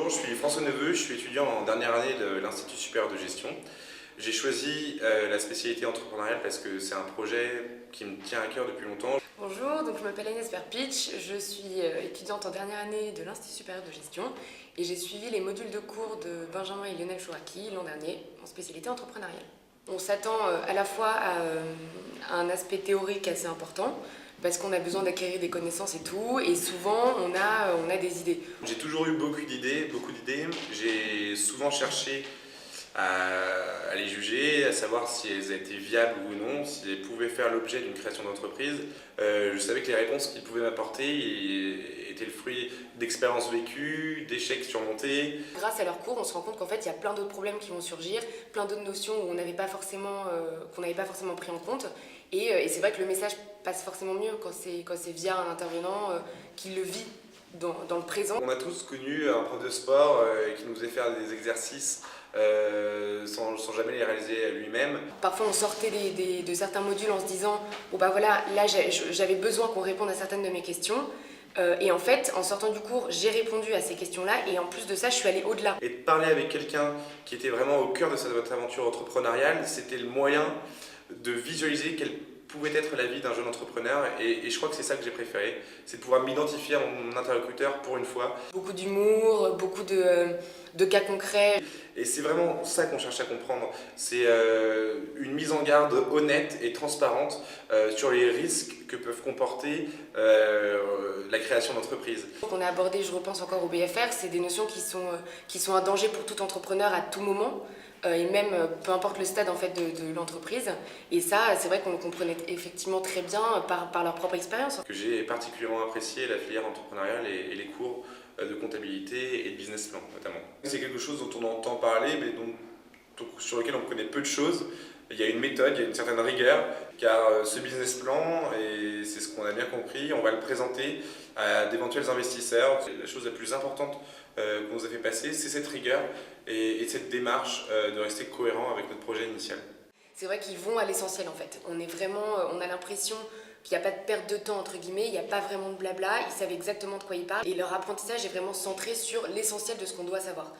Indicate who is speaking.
Speaker 1: Bonjour, je suis François Neveu, je suis étudiant en dernière année de l'Institut supérieur de gestion. J'ai choisi la spécialité entrepreneuriale parce que c'est un projet qui me tient à cœur depuis longtemps.
Speaker 2: Bonjour, donc je m'appelle Agnès Perpich, je suis étudiante en dernière année de l'Institut supérieur de gestion et j'ai suivi les modules de cours de Benjamin et Lionel Chouraki l'an dernier en spécialité entrepreneuriale. On s'attend à la fois à un aspect théorique assez important parce qu'on a besoin d'acquérir des connaissances et tout, et souvent on a des idées.
Speaker 1: J'ai toujours eu beaucoup d'idées. J'ai souvent cherché à les juger, à savoir si elles étaient viables ou non, si elles pouvaient faire l'objet d'une création d'entreprise. Je savais que les réponses qu'ils pouvaient m'apporter étaient le fruit d'expériences vécues, d'échecs surmontés.
Speaker 2: Grâce à leurs cours, on se rend compte qu'en fait il y a plein d'autres problèmes qui vont surgir, plein d'autres notions où on n'avait pas forcément, qu'on n'avait pas forcément pris en compte. Et c'est vrai que le message passe forcément mieux quand c'est via un intervenant qui le vit dans le présent.
Speaker 1: On a tous connu un prof de sport qui nous faisait faire des exercices sans jamais les réaliser lui-même.
Speaker 2: Parfois on sortait de certains modules en se disant bon bah voilà, là j'avais besoin qu'on réponde à certaines de mes questions. Et en fait, en sortant du cours, j'ai répondu à ces questions-là et en plus de ça, je suis allée au-delà.
Speaker 1: Et de parler avec quelqu'un qui était vraiment au cœur de votre aventure entrepreneuriale, c'était le moyen de visualiser quelle pouvait être la vie d'un jeune entrepreneur, et je crois que c'est ça que j'ai préféré, c'est de pouvoir m'identifier à mon interlocuteur pour une fois.
Speaker 2: Beaucoup d'humour, beaucoup de cas concrets.
Speaker 1: Et c'est vraiment ça qu'on cherche à comprendre, c'est une mise en garde honnête et transparente sur les risques que peuvent comporter la création d'entreprises.
Speaker 2: On a abordé, je repense encore au BFR, c'est des notions qui sont un danger pour tout entrepreneur à tout moment. Et même peu importe le stade en fait de l'entreprise. Et ça, c'est vrai qu'on le comprenait effectivement très bien par leur propre expérience.
Speaker 1: Que j'ai particulièrement apprécié la filière entrepreneuriale et les cours de comptabilité et de business plan notamment. C'est quelque chose dont on entend parler, mais sur lequel on connaît peu de choses. Il y a une méthode, il y a une certaine rigueur, car ce business plan, et c'est ce qu'on a bien compris, on va le présenter à d'éventuels investisseurs. La chose la plus importante qu'on nous a fait passer, c'est cette rigueur et cette démarche de rester cohérent avec notre projet initial.
Speaker 2: C'est vrai qu'ils vont à l'essentiel en fait. On a l'impression qu'il n'y a pas de perte de temps entre guillemets, il n'y a pas vraiment de blabla, ils savent exactement de quoi ils parlent et leur apprentissage est vraiment centré sur l'essentiel de ce qu'on doit savoir.